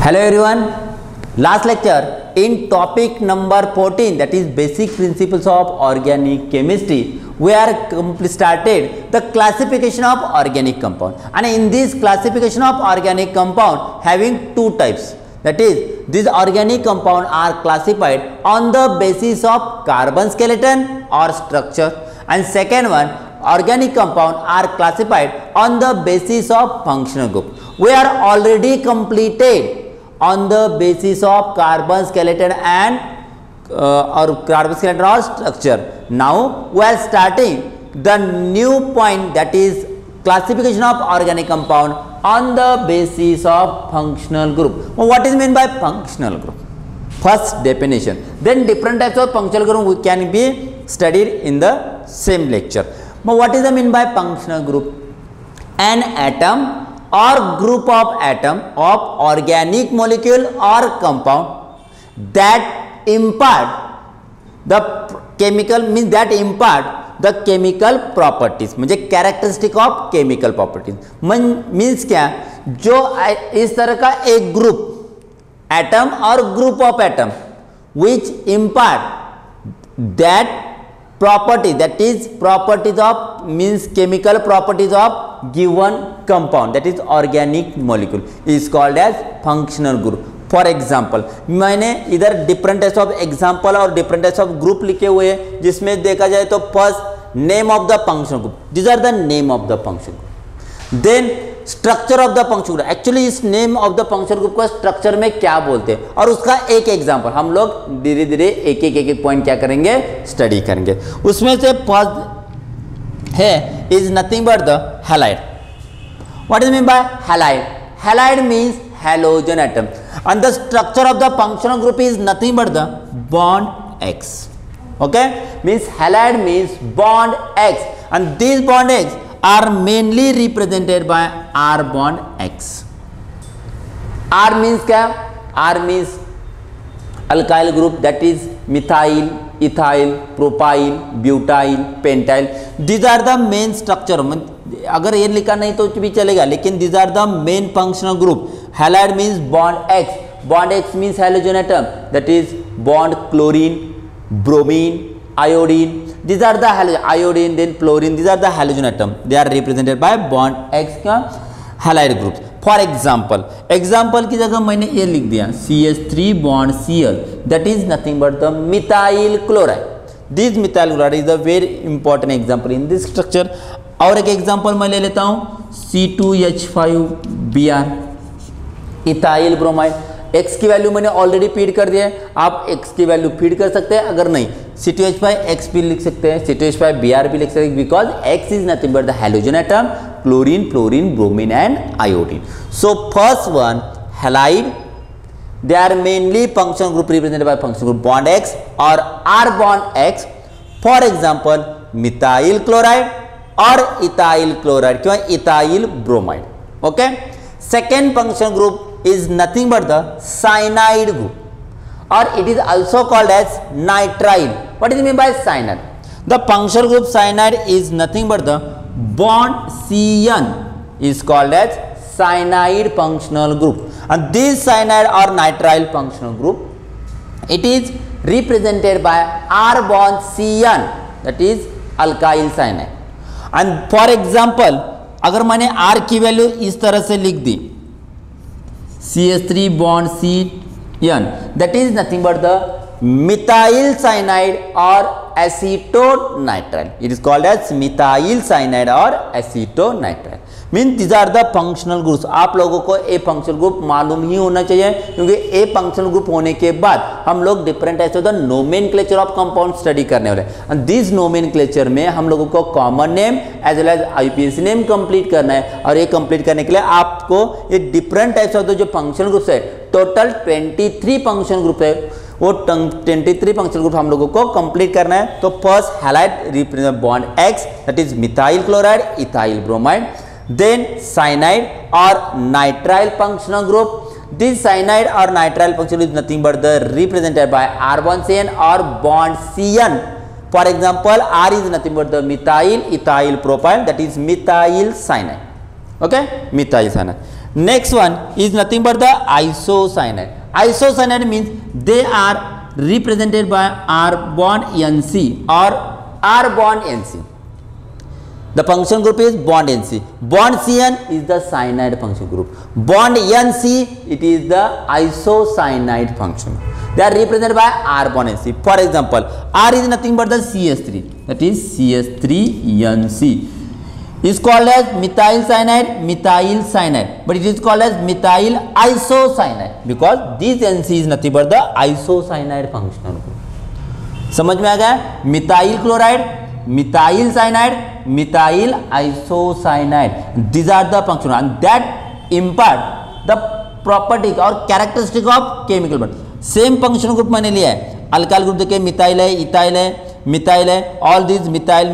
Hello everyone, last lecture in topic number 14, that is basic principles of organic chemistry, we are started the classification of organic compound, and in this classification of organic compound having two types, that is these organic compound are classified on the basis of carbon skeleton or structure, and second one, organic compound are classified on the basis of functional group. We are already completed on the basis of carbon skeleton and or structure. Now we are starting the new point, that is classification of organic compound on the basis of functional group. What is meant by functional group? First definition, then different types of functional group can be studied in the same lecture. Now what is the mean by functional group? An atom or group of atom of organic molecule or compound that impart the chemical the chemical properties, म्हणजे characteristic of chemical properties. Means क्या, जो इस तरह का एक group atom और group of atom which impart that property, that is properties of means chemical properties of given compound, that is organic molecule, is called as functional group. For example, मैंने इधर different types of example और different types of group लिखे हुए हैं, जिसमें देखा जाए तो first name of the functional group, these are the name of the functional group, then structure of the functional group, actually इस name of the functional group को स्ट्रक्चर में क्या बोलते हैं, और उसका एक एग्जांपल हम लोग धीरे धीरे एक एक पॉइंट क्या करेंगे, स्टडी करेंगे. उसमें से फर्स्ट है is nothing but the halide. What is mean bye halide? Halide means halogen atom, and the structure of the functional group is nothing but the bond x. Okay, means halide means bond x, and this bond x are mainly represented by R bond X. R means क्या? R means alkyl group, that is methyl, ethyl, propyl, butyl, pentyl. These are the main structure. अगर ये लिखा नहीं तो भी चलेगा, लेकिन these are the main functional group. Halide means bond X. Bond X means halogen atom, that is bond chlorine, bromine, iodine. These are the halogen, iodine, then fluorine. These are the halogen atom. They are represented by bond X का halide groups. For example की जगह मैंने ये लिख दिया CH3 bond Cl, that is nothing but the methyl chloride. This methyl chloride is a very important example in this structure. और एक example मैं ले लेता हूँ C2H5Br, ethyl bromide. x की वैल्यू मैंने ऑलरेडी फीड कर दिया है, आप x की वैल्यू फीड कर सकते हैं. अगर नहीं C2H5X भी लिख सकते हैं, C2H5Br भी लिख सकते हैं, because x is nothing but the halogen atom, chlorine, fluorine, bromine and iodine. So first one halide, they are mainly functional group represented by functional group bond x और R bond x. For example methyl chloride और ethyl chloride, क्यों ethyl bromide. Okay, second functional group is nothing but the cyanide group, or it is also called as nitrile. What is mean by cyanide? The functional group cyanide is nothing but the bond Cn is called as cyanide functional group, and this cyanide or nitrile functional group, it is represented by R bond Cn, that is alkyl cyanide. And for example, अगर मैंने R की value इस तरह से लिख दी CH3 bond Cn, that is nothing but the methyl cyanide or acetonitrile. It is called as methyl cyanide or acetonitrile. Means these are the functional groups. आप लोगों को ए फंक्शनल ग्रुप मालूम ही होना चाहिए, क्योंकि ए फंक्शनल ग्रुप होने के बाद हम लोग different types of the nomenclature of compound study करने वाले हैं. एंड दिस नोमेनक्लेचर में हम लोगों को common name as well as IUPAC name complete करना है, और ये कंप्लीट करने के लिए आपको ये डिफरेंट टाइप्स ऑफ द जो फंक्शनल ग्रुप्स है, टोटल 23 फंक्शनल ग्रुप है, वो 23 फंक्शनल ग्रुप हम लोगों को कंप्लीट करना है. तो first halide represent bond x, that is methyl chloride, ethyl bromide. Then cyanide or nitrile functional group. This cyanide or nitrile functional is nothing but the represented by R bond Cn or bond Cn. For example, R is nothing but the methyl ethyl propyl, that is methyl cyanide. Okay, methyl cyanide. Next one is nothing but the isocyanide. Isocyanide means they are represented by R bond NC or R bond NC. The function group is bond NC. Bond CN is the cyanide function group. Bond NC, it is the isocyanide function. They are represented by R bond NC. For example, R is nothing but the CH3. That is CH3NC. Is called as methyl cyanide, but it is called as methyl isocyanide because this NC is nothing but the isocyanide functional group. समझ में आ गया? Methyl chloride, methyl cyanide, methyl isocyanide. These are the functional and that impart the property और characteristic of chemical bond. Same functional group मैंने लिया है. Alkyl group देखिए methyl है, ethyl है, मिथाइल है, all these methyl,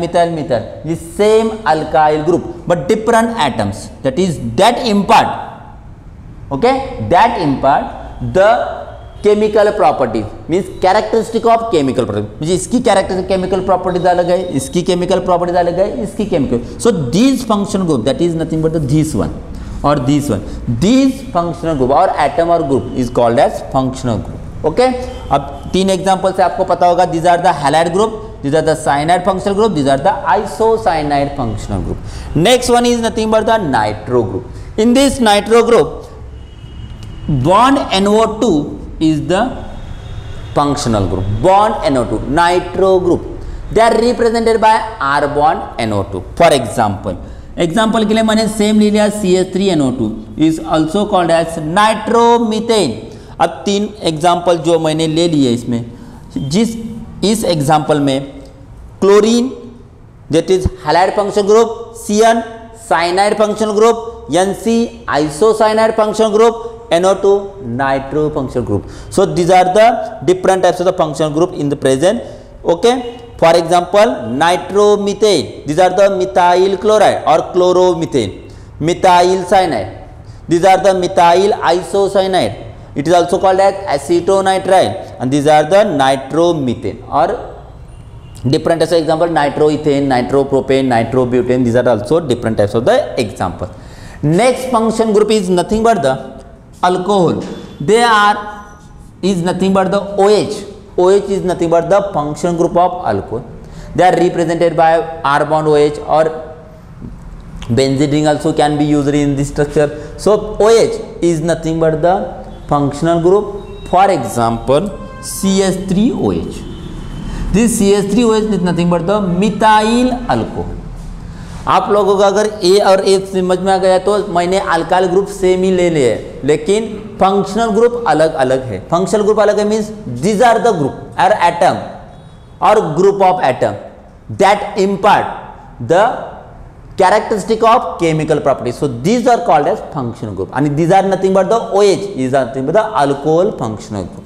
the same alkyl group but different atoms, that is that impart, okay, that impart the chemical properties, means characteristic of chemical properties. मुझे इसकी characteristic chemical properties अलग है, इसकी chemical properties अलग है, इसकी chemical. So these functional group, that is nothing but this one or this one, these functional group or atom or group is called as functional group. Okay अब तीन example से आपको पता होगा. This are the halide group, this are the cyanide functional group, this are the isocyanide functional group. Next one is nothing but the nitro group. In this nitro group bond NO2 is the functional group. Bond NO2 nitro group, they are represented by R bond NO2. For example के लिए मैंने same ले लिया CH3NO2 is also called as nitromethane. अब तीन example जो मैंने ले लिए इसमें, इस एग्जाम्पल में chlorine that is halide functional group, CN cyanide functional group, NC isocyanide functional group, NO2 nitro functional group. So these are the different types of the functional group in the present. Okay for example nitromethane, these are the methyl chloride और chloromethane. Methyl cyanide, these are the methyl isocyanide. It is also called as acetonitrile and these are the nitromethane or different types of example, nitroethane, nitropropane, nitrobutane. These are also different types of the example. Next function group is nothing but the alcohol. They are is nothing but the OH. OH is nothing but the function group of alcohol. They are represented by R bond OH or benzene ring also can be used in this structure. So OH is nothing but the functional group. For example, CH3OH. This CH3OH is nothing but the methyl alcohol. आप लोगों को अगर A और A समझ में आ गया तो मैंने अल्काइल ग्रुप सेम ही ले लिए, लेकिन फंक्शनल ग्रुप अलग अलग है. फंक्शनल ग्रुप अलग है means these are the group or atom or group of atom that impart the characteristic of chemical properties. So these are called as functional group and these are nothing but the OH, these are nothing but the alcohol functional group.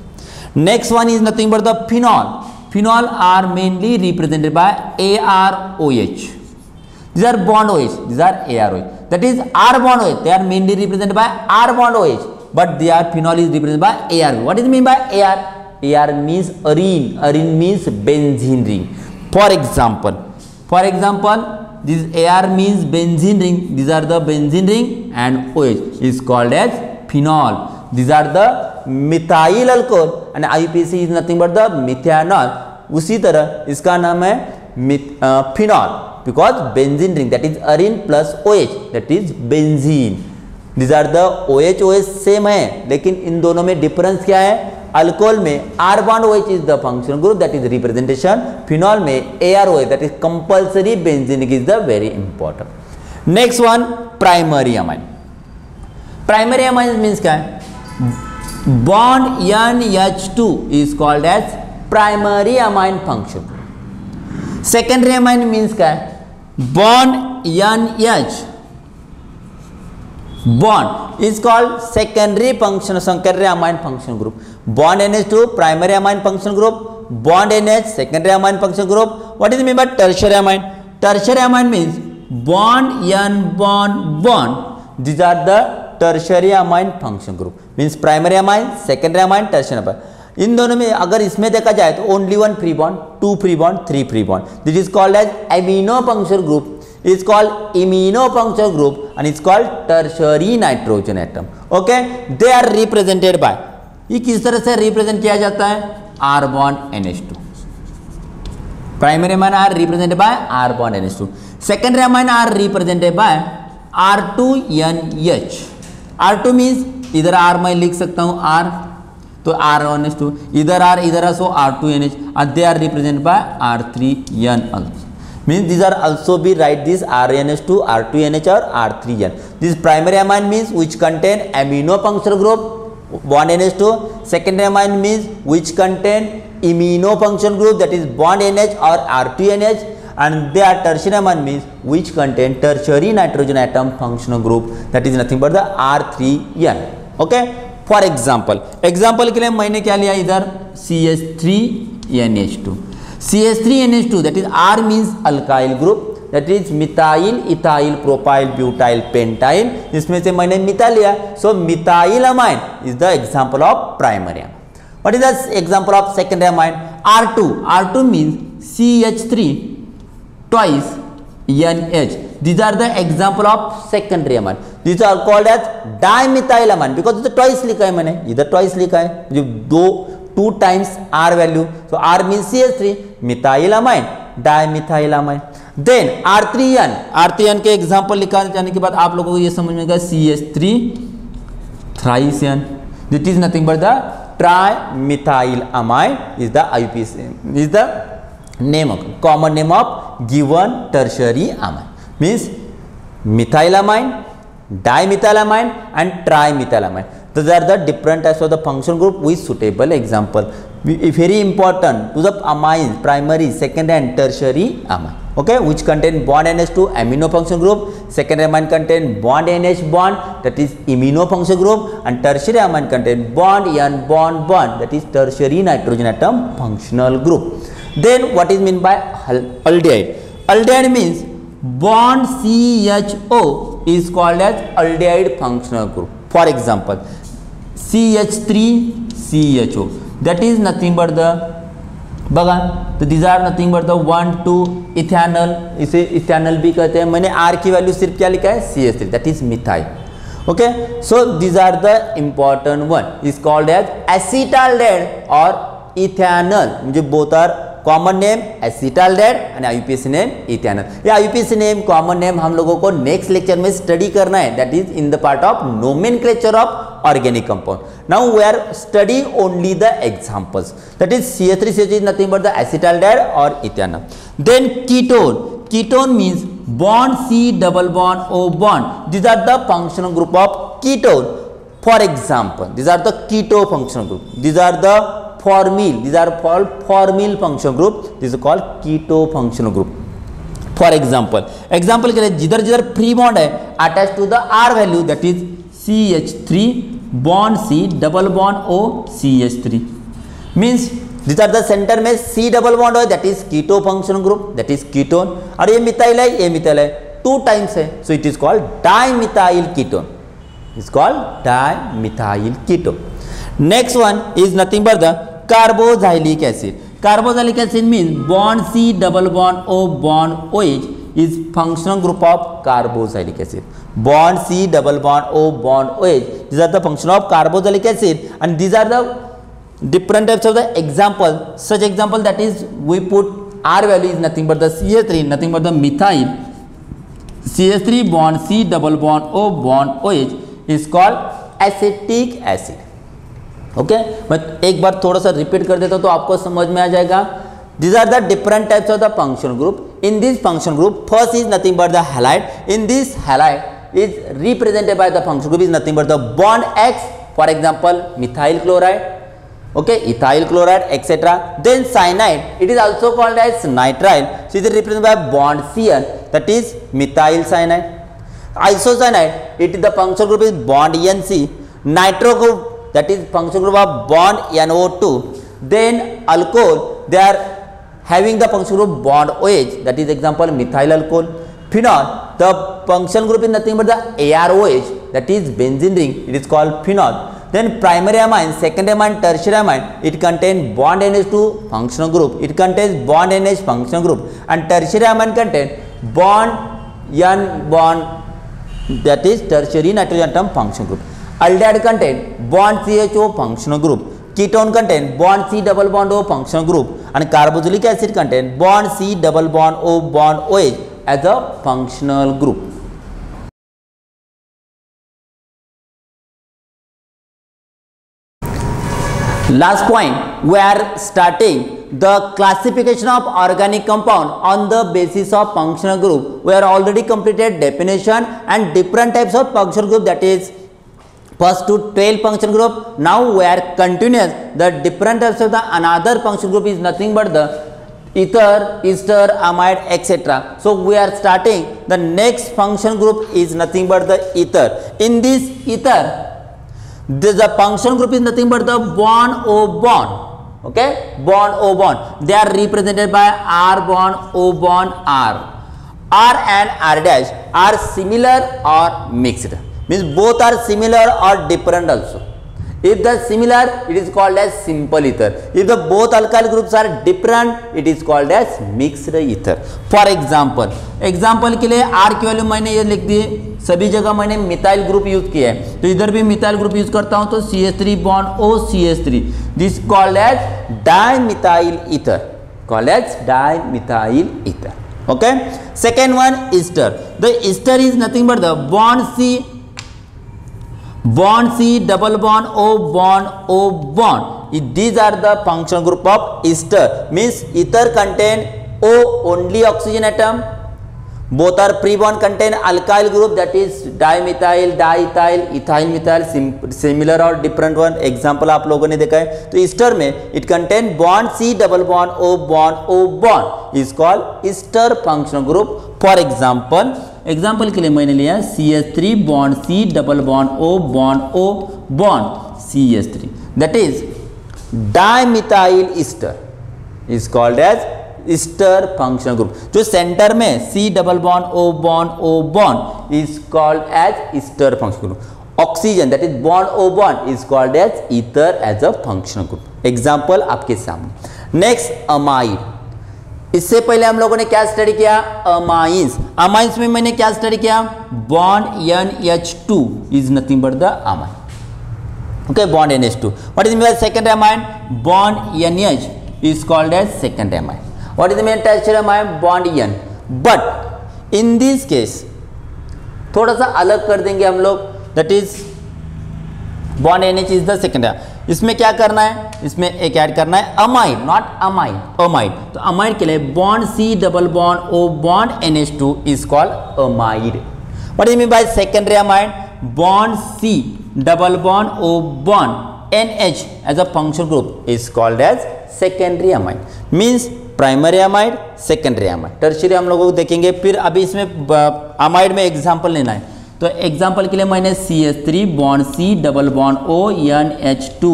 Next one is nothing but the phenol. Phenol are mainly represented by AROH. These are bond OH, these are AROH. That is R bond OH, they are mainly represented by R bond OH, but they are phenol is represented by AR. What is mean by AR? AR means arene, arene means benzene ring. For example, this AR means benzene ring, these are the benzene ring and OH is called as phenol. These are the methyl alcohol and IUPAC is nothing but the methanol. उसी तरह इसका नाम है phenol because benzene ring, that is arene plus OH, that is benzene. These are the OH same है, लेकिन इन दोनों में difference क्या है? अल्कोहल में R bond OH is the functional group, that is representation. Phenol में AROH, that is compulsory benzene is the very important. Next one, primary amine. Primary amine means क्या है? Bond NH2 is called as primary amine function. Secondary amine means क्या है? Bond NH bond is called secondary amine functional group. Bond NH2 primary amine functional group, bond NH secondary amine functional group. What is mean by tertiary amine? Tertiary amine means bond N bond. These are the tertiary amine function group. Means primary amine, secondary amine, tertiary amine. इन दोनों में अगर इसमें देखा जाए तो only one free bond, two free bond, three free bond. This is called as amino functional group. is called immunofunctional group and it's called tertiary nitrogen atom. Okay, they are represented by, ये किस तरह से represent किया जाता है, R bond NH2. Primary amine are represented by R bond NH2. Secondary amine are represented by R2NH. R2 means इधर R मैं लिख सकता हूँ R, तो R1H2, इधर R so R2NH, and they are represented by R3N also. Means these are also be write this RNH2, R2NH or R3N. This primary amine means which contain amino functional group bond NH2. Secondary amine means which contain immuno functional group, that is bond NH or R2NH. And they are tertiary amine means which contain tertiary nitrogen atom functional group, that is nothing but the R3N. Okay. For example के लिए मैंने क्या लिया इधर CH3NH2. CH3NH2 that is R means alkyl group, that is methyl, ethyl, propyl, butyl, pentyl. इसमें से मैंने मिथा लिया, so methyl amine is the example of primary amine. What is the example of secondary amine? R2 means CH3 twice NH. These are the example of secondary amine. These are called as dimethylamine because it's twice लिखा है मैंने, इधर twice लिखा है, जो two times R value. So R means CH3, methylamine, dimethylamine. Then R3N के example लिखा जाने के बाद आप लोगों को ये समझ में आएगा CH3 thrice N. This is nothing but the trimethylamine is the IUPAC, is the name of common name of given tertiary amine. Means methylamine, dimethylamine and trimethylamine. Those are the different types of the functional group with suitable example. Very important to the amines, primary, secondary and tertiary amine. Okay, which contain bond NH2 amino functional group, secondary amine contain bond NH bond, that is immuno functional group, and tertiary amine contain bond N bond, that is tertiary nitrogen atom functional group. Then what is meant by aldehyde? Aldehyde means bond CHO is called as aldehyde functional group. For example, CH3CHO, that is nothing but the बगा, तो these are nothing but the 1,2 ethanol, इसे ethanol भी कहते हैं. मैंने R की value सिर्फ क्या लिखा है CH3, that is methyl. Okay, so these are the important one, is called as acetaldehyde or ethanol. मुझे both are common name acetaldehyde and IUPAC name ethanol. ये आईयूपीएसी नेम कॉमन नेम हम लोगों को next lecture में study करना है, that is in the part of nomenclature of organic compound. Now we are study only the examples, that is CH3CH is nothing but the acetaldehyde और ethanol. Then ketone means bond C double bond O bond. These are the functional group of ketone. For example, these are the keto functional group. These are the formyl. These are called formyl functional group. This is called keto functional group. For example के लिए जिधर free bond है attach to the R value, that is CH3 bond C double bond O CH3 means this are the centre में C double bond है, that is keto functional group, that is ketone. और ये methyl है, two times है, so it is called dimethyl ketone. It's called dimethyl ketone. Next one is nothing but the carboxylic acid. Carboxylic acid means bond C double bond O bond OH is functional group of carboxylic acid. Bond C double bond O bond OH, these are the function of carboxylic acid, and these are the different types of the example. Such example, that is we put R value is nothing but the CH3, nothing but the methyl. CH3 bond C double bond O bond OH is called acetic acid. Okay, मैं एक बार थोड़ा सा repeat कर देता हूं तो आपको समझ में आ जाएगा. These are the different types of the functional group. In this functional group, first is nothing but the halide. In this halide is represented by the functional group is nothing but the bond X. For example, methyl chloride, okay, ethyl chloride, etc. Then cyanide, it is also called as nitrile. So it is represented by bond Cn, that is methyl cyanide. Isocyanide, it is the functional group is bond NC. Nitro group, that is functional group of bond NO2. Then alcohol, they are having the functional group bond OH, that is example methyl alcohol. Phenol, the functional group is nothing but the AROH, that is benzene ring, it is called phenol. Then primary amine, secondary amine, tertiary amine, it contains bond NH2 functional group, it contains bond NH functional group, and tertiary amine contain bond N bond, that is tertiary nitrogen atom functional group. Aldehyde contain bond CHO functional group. Ketone contain bond C double bond O functional group, and carboxylic acid contain bond C double bond O bond OH as a functional group. Last point, we are starting the classification of organic compound on the basis of functional group. We are already completed definition and different types of functional group, that is first to 12 function group. Now we are continuous the different types of the another function group is nothing but the ether, ester, amide, etc. So we are starting the next function group is nothing but the ether. In this ether, the function group is nothing but the bond O bond. Okay, bond O bond. They are represented by R bond, O bond, R. R and R dash are similar or mixed. Means both are similar or different also. If the similar, it is called as simple ether. If the both alkyl groups are different, it is called as mixed ether. For example के लिए R की value मैंने ये लिख दी, सभी जगह मैंने methyl group use किया है, तो इधर भी मिथाइल ग्रुप यूज करता हूं तो CH3 bond O CH3, this called as dimethyl ether, called as dimethyl ether. Okay, second one ester. The ester is nothing but the bond C double bond O bond O bond. These are the functional group of ester. Means ether contain O only oxygen atom. Both are free bond contain alkyl group, that is dimethyl, diethyl, ethyl methyl, similar or different one. Example आप लोगों ने देखा है. तो ester में it contain bond C double bond O bond O bond is called ester functional group. For example के लिए मैंने लिया CH3 bond C double bond O bond O bond CH3, that is dimethyl ester is called as ester functional group. जो centre में C double bond O bond O bond is called as ester functional group. Oxygen that is bond O bond is called as ether as a functional group. Example आपके सामने. Next amide. इससे पहले हम लोगों ने क्या study किया, amines. Amines में मैंने क्या स्टडी किया, bond NH2 is nothing but the amine. Okay, bond NH2. What is mean by second amine, bond NH is called as second amine. What is mean tertiary amine, bond N. But in this case थोड़ा सा अलग कर देंगे हम लोग, that is bond NH is the second. इसमें क्या करना है, इसमें एक ऐड करना है अमाइड, नॉट अमाइन, अमाइड. तो अमाइड के लिए bond C double bond O bond NH2 is called amide. What is mean by secondary amide, bond C double bond O bond NH as a functional group is called as secondary amide. Means primary amide, secondary amide. Tertiary हम लोगों को देखेंगे. फिर अभी इसमें amide में example लेना है. तो एग्जाम्पल के लिए मैंने CH3 bond C double bond O NH2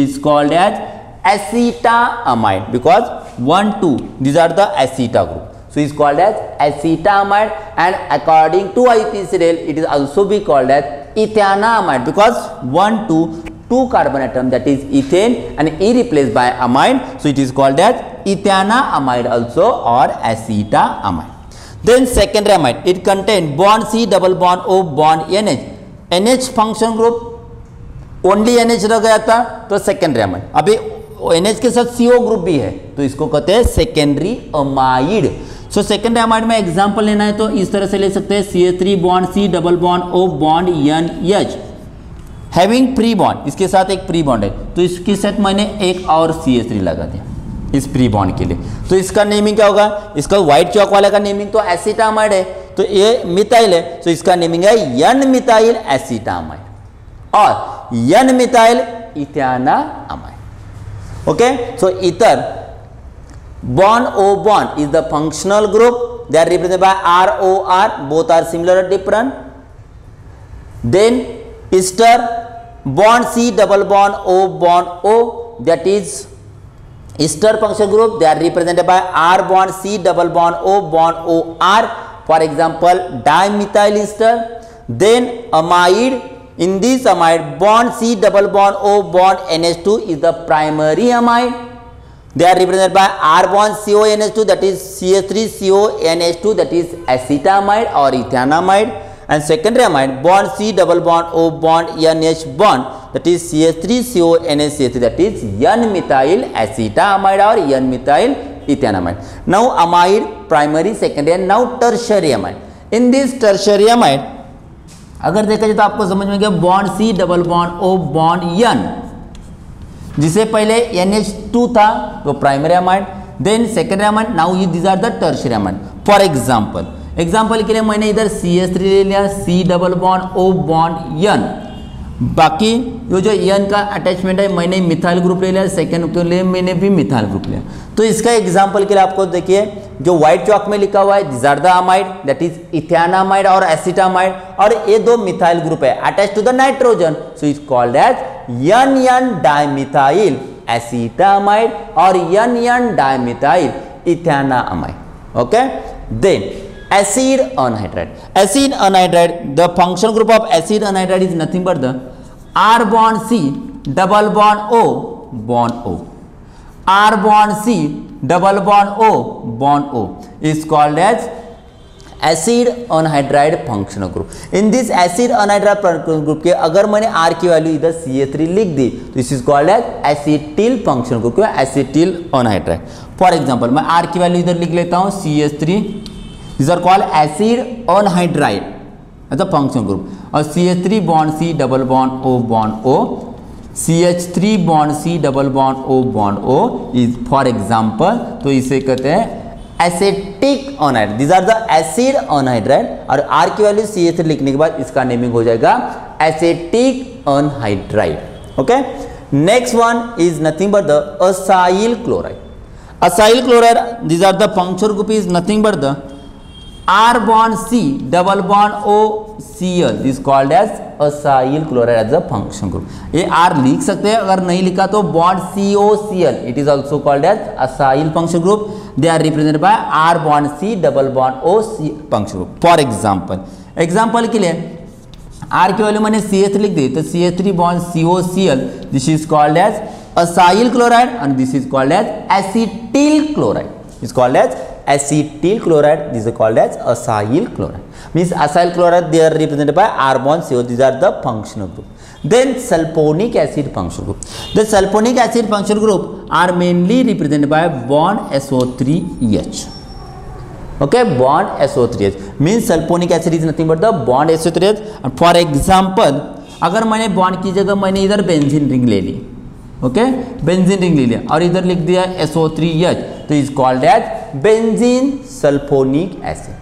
is called as acetamide, because 1 2 these are the aceta group, so is called as aceta amide. And according to IUPAC it is also be called as ethana amide, because 1 2 carbon atom, that is ethane, and E replaced by amide, so it is called as ethana amide also or aceta amide. Then secondary amide, it contain bond C double bond O bond NH. NH function group, only NH रह गया था तो secondary amide. अभी NH के साथ CO group भी है तो इसको कहते हैं secondary amide. So secondary amide में एग्जाम्पल लेना है तो इस तरह से ले सकते हैं CH3 bond C double bond O bond NH having free bond, इसके साथ एक free bond है तो इसके साथ मैंने एक और CH3 लगा दिया इस प्री बॉन्ड के लिए. तो इसका नेमिंग क्या होगा, इसका व्हाइट चौक वाले का नेमिंग तो एसिटामाइड है, तो ये मिथाइल है तो इसका नेमिंग है N मिथाइल एसिटामाइड और N methyl इथाना amide. Okay, so ether bond O bond is the functional group. They are represented by R O R, both are similar or different. Then ester bond C double bond O bond O, that is ester functional group. They are represented by R bond C double bond O bond O R. For example, dimethyl ester. Then amide. In this amide, bond C double bond O bond NH2 is the primary amide. They are represented by R bond CONH2, that is CH3CONH2, that is acetamide or ethanamide, and secondary amide bond C double bond O bond NH bond, that is CH3CONH3, that is N-methyl acetamide or N-methyl ethanamide. Now amide, primary, secondary, and now tertiary amide. In this tertiary amide, अगर देखा जाए तो आपको समझ में गया bond C double bond O bond N, जिसे पहले NH2 था तो primary amide, then secondary amide, now these are the tertiary amide. For example के लिए मैंने इधर CH3 ले लिया, C double bond O bond N, बाकी ये जो एन का अटैचमेंट है मैंने मिथाइल ग्रुप ले लिया, सेकेंड के लिए मैंने भी मिथाइल ग्रुप लिया. तो इसका एग्जांपल के लिए आपको देखिए जो व्हाइट चौक में लिखा हुआ है this are the amide, that is ethanamide और एसिटामाइड, और ये दो मिथाइल ग्रुप है attach to the nitrogen, so is called as N dimethyl acetamide और N dimethyl ethanamide. Okay, then acid anhydride. Acid anhydride, the functional group of acid anhydride is nothing but the R bond C double bond O bond O. R bond C double bond O bond O is called as acid anhydride functional group. In this acid anhydride functional group के अगर मैंने R की value इधर CH3 लिख दी तो this is called as acetyl functional group, acetyl anhydride. For example मैं R की value इधर लिख लेता हूँ CH3, these are called acid anhydride as a functional group, और CH3 bond C double bond O bond O, CH3 bond C double bond O bond O is for example, तो इसे कहते हैं acetic anhydride. these are the acid anhydride, और R की value CH3 लिखने के बाद इसका नेमिंग हो जाएगा acetic anhydride. Okay, next one is nothing but the acyl chloride. Acyl chloride, these are the functional group is nothing but the R bond C double bond O Cl is called as acyl chloride as a function group. ये R लिख सकते हैं, अगर नहीं लिखा तो bond COCl, it is also called as acyl function group. They are represented by R bond C double bond O C function group. For example के लिए R की वैल्यू मैंने CH3 लिख दी तो CH3 bond COCl, this is called as acyl chloride and this is called as acetyl chloride. It's called as acetyl chloride, this is called as acyl chloride. Means acyl chloride they are represented by R bond CO, these are the functional group. Then sulfonic acid functional group. The sulfonic acid functional group are mainly represented by bond SO3H. Okay, bond SO3H means sulfonic acid is nothing but the bond SO3H. And for example अगर मैंने bond की जगह मैंने इधर benzene ring ले ली, okay benzene ring ले लिया और इधर लिख दिया SO3H, तो is called as benzene sulphonic acid,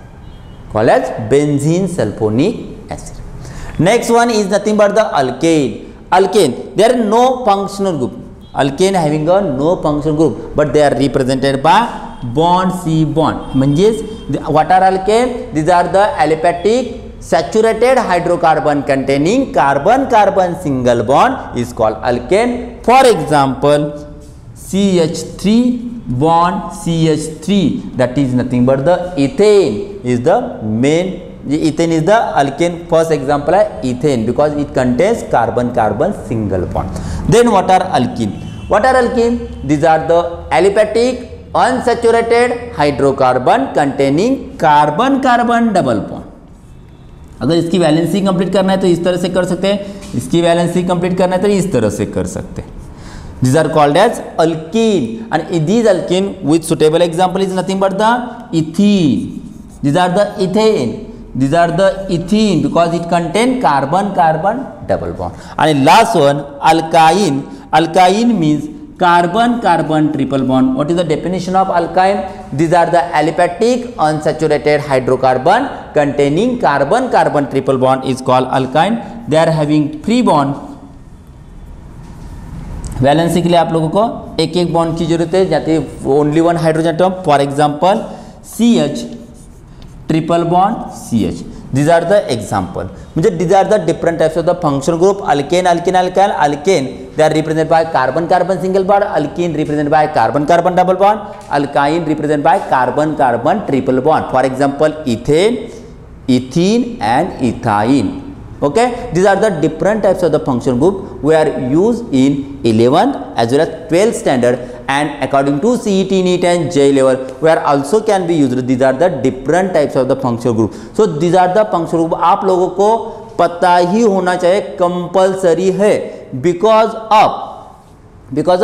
called as benzene sulphonic acid. Next one is nothing but the alkane. Alkane there no functional group, alkane having a no functional group but they are represented by bond C bond. म्हणजेच what are alkane, these are the aliphatic saturated hydrocarbon containing carbon carbon single bond is called alkane. For example CH3 bond CH3, that is nothing but the ethane is the main, ethane is the alkane. First example है ethane because it contains carbon carbon single bond. Then what are alkene? What are alkene? These are the aliphatic unsaturated hydrocarbon containing carbon carbon double bond. अगर इसकी valency complete करना है तो इस तरह से कर सकते हैं, इसकी वैलेंसी कंप्लीट करना है तो इस तरह से कर सकते हैं. These are called as alkene, and these alkene with suitable example is nothing but the ethene. These are the ethane. These are the ethene because it contain carbon carbon double bond. And last one alkyne. Alkyne means carbon carbon triple bond. What is the definition of alkyne? These are the aliphatic unsaturated hydrocarbon containing carbon carbon triple bond is called alkyne. They are having free bond. Valency के लिए आप लोगों को एक एक bond की जरूरत है, जाते only one hydrogen atom. For example CH triple bond CH. These are the example. मुझे these are the different types of the functional group. Alkane, alkene, alkyl. Alkane they are represented by carbon carbon single bond. Alkene represented by carbon carbon double bond. Alkyne represented by carbon carbon triple bond. For example ethane, ethene and ethine. Okay, these are the different types of the functional group we are used in 11th as well as 12th standard and according to CET, NEET and JEE level where also can be used. These are the different types of the functional group. So these are the functional group. आप लोगों को पता ही होना चाहिए, compulsory है, because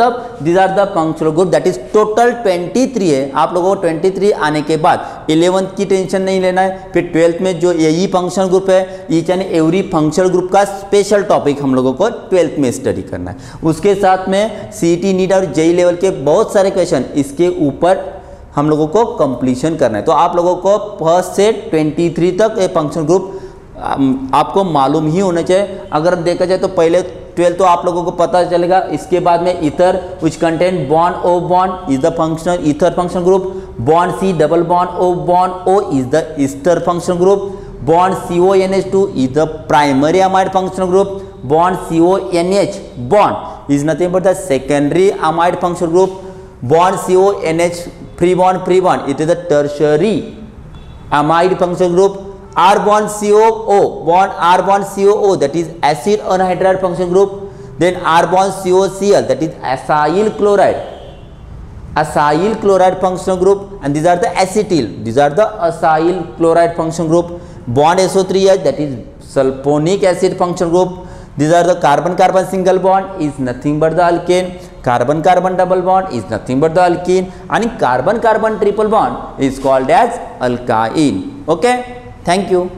of this are the functional group that is total 23 है। आप लोगों को 23 आने के बाद 11th की टेंशन नहीं लेना है, फिर 12th में जो यही फंक्शनल ग्रुप है, each and every functional group का स्पेशल टॉपिक हम लोगों को 12th में स्टडी करना है। उसके साथ में सीईटी, नीट और जेईई लेवल के बहुत सारे क्वेश्चन इसके ऊपर हम लोगों को कंप्लीशन करना है। तो आप लोगों को फर्स्ट से 23 तक ये फंक्शनल ग्रुप आपको मालूम ही होना चाहिए। अगर देखा जाए तो पहले 12 तो आप लोगों को पता चलेगा, इसके बाद में ether which contain bond O bond is the functional ether functional group, bond C double bond O is the ester functional group, bond CONH2 is the primary amide functional group, bond CONH bond is nothing but the secondary amide functional group, bond CONH free bond it is the tertiary amide functional group, R bond COO that is acid anhydride functional group, then R bond COCl that is acyl chloride functional group, and these are the acetyl, these are the acyl chloride functional group, bond SO3H that is sulfonic acid functional group, these are the carbon single bond is nothing but the alkane, carbon double bond is nothing but the alkene, and carbon triple bond is called as alkyne. Okay, thank you.